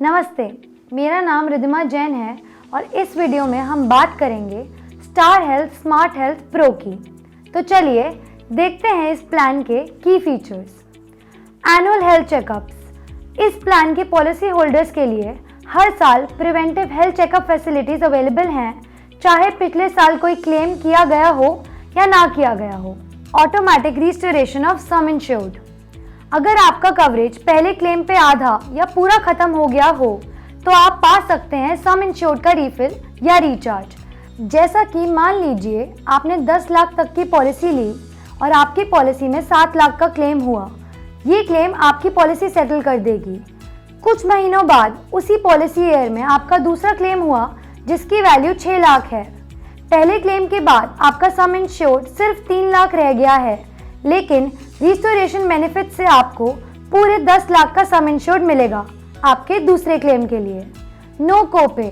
नमस्ते, मेरा नाम रिद्धिमा जैन है और इस वीडियो में हम बात करेंगे star health smart health pro की। तो चलिए देखते हैं इस प्लान के की फीचर्स। Annual health checkups. इस प्लान के पॉलिसी होल्डर्स के लिए हर साल preventive health checkup facilities available हैं, चाहे पिछले साल कोई क्लेम किया गया हो या ना किया गया हो। Automatic restoration of some insured. अगर आपका कवरेज पहले क्लेम पे आधा या पूरा खत्म हो गया हो तो आप पा सकते हैं सम इंश्योर्ड का रिफिल या रिचार्ज। जैसा कि मान लीजिए आपने 10 लाख तक की पॉलिसी ली और आपकी पॉलिसी में 7 लाख का क्लेम हुआ। ये क्लेम आपकी पॉलिसी सेटल कर देगी। कुछ महीनों बाद उसी पॉलिसी ईयर में आपका दूसरा क्लेम हुआ जिसकी वैल्यू 6 लाख है। पहले क्लेम के बाद आपका सम इंश्योर्ड सिर्फ 3 लाख रह गया है, लेकिन रिस्टोरेशन बेनिफिट से आपको पूरे 10 लाख का सम इंश्योर्ड मिलेगा आपके दूसरे क्लेम के लिए। नो कोपे।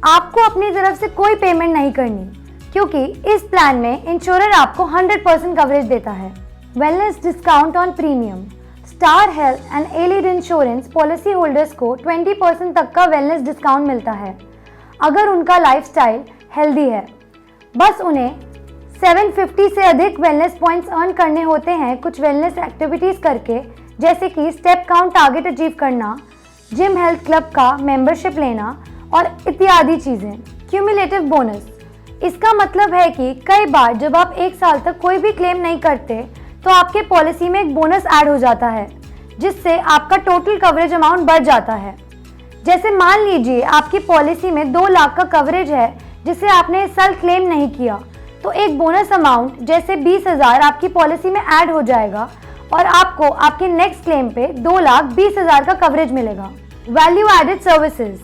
आपको अपनी तरफ से कोई पेमेंट नहीं करनी, क्योंकि इस प्लान में इंश्योरर आपको 100% कवरेज देता है। Wellness discount on premium. Star Health and allied insurance policy holders को 20% तक का वेलनेस डिस्काउंट मिलता है अगर उनका लाइफस्टाइल हेल्दी है। बस उन्हें 750 से अधिक वेलनेस पॉइंट्स अर्न करने होते हैं कुछ वेलनेस एक्टिविटीज करके, जैसे कि स्टेप काउंट टारगेट अचीव करना, जिम हेल्थ क्लब का मेंबरशिप लेना और इत्यादि चीजें। Cumulative bonus. इसका मतलब है कि कई बार जब आप एक साल तक कोई भी क्लेम नहीं करते तो आपके पॉलिसी में एक बोनस ऐड हो जाता है, जिससे आपका टोटल कवरेज अमाउंट बढ़ जाता है। जैसे मान लीजिए आपकी पॉलिसी में 2 लाख का कवरेज है जिसे आपने इस साल क्लेम नहीं किया, तो एक बोनस अमाउंट जैसे 20,000 आपकी पॉलिसी में ऐड हो जाएगा और आपको आपके नेक्स्ट क्लेम पे 2,20,000 का कवरेज मिलेगा। Value added services.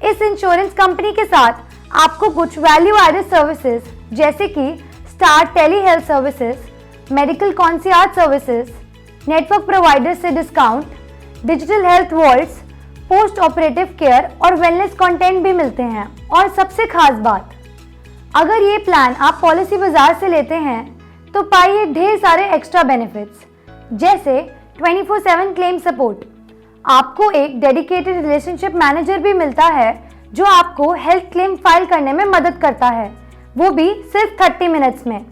इस इंश्योरेंस कंपनी के साथ आपको कुछ वैल्यू एडेड सर्विसेज जैसे कि star tele health services, medical concierge services, network provider से discount, digital health vaults, post operative care और वेलनेस कंटेंट भी मिलते हैं। और सबसे खास बात, अगर ये प्लान आप पॉलिसी बाजार से लेते हैं तो पाइए ढेर सारे एक्स्ट्रा बेनिफिट्स, जैसे 24/7 क्लेम सपोर्ट। आपको एक डेडिकेटेड रिलेशनशिप मैनेजर भी मिलता है जो आपको हेल्थ क्लेम फाइल करने में मदद करता है, वो भी सिर्फ 30 मिनट्स में।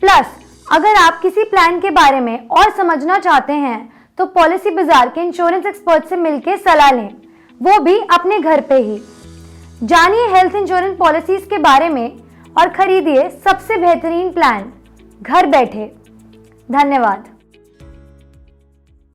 प्लस अगर आप किसी प्लान के बारे में और समझना चाहते हैं तो पॉलिसी बाजार के इंश्योरेंस एक्सपर्ट से मिलकर सलाह लें, वो भी अपने घर पे ही। जानिए हेल्थ इंश्योरेंस पॉलिसीज के बारे में और खरीदिए सबसे बेहतरीन प्लान घर बैठे। धन्यवाद।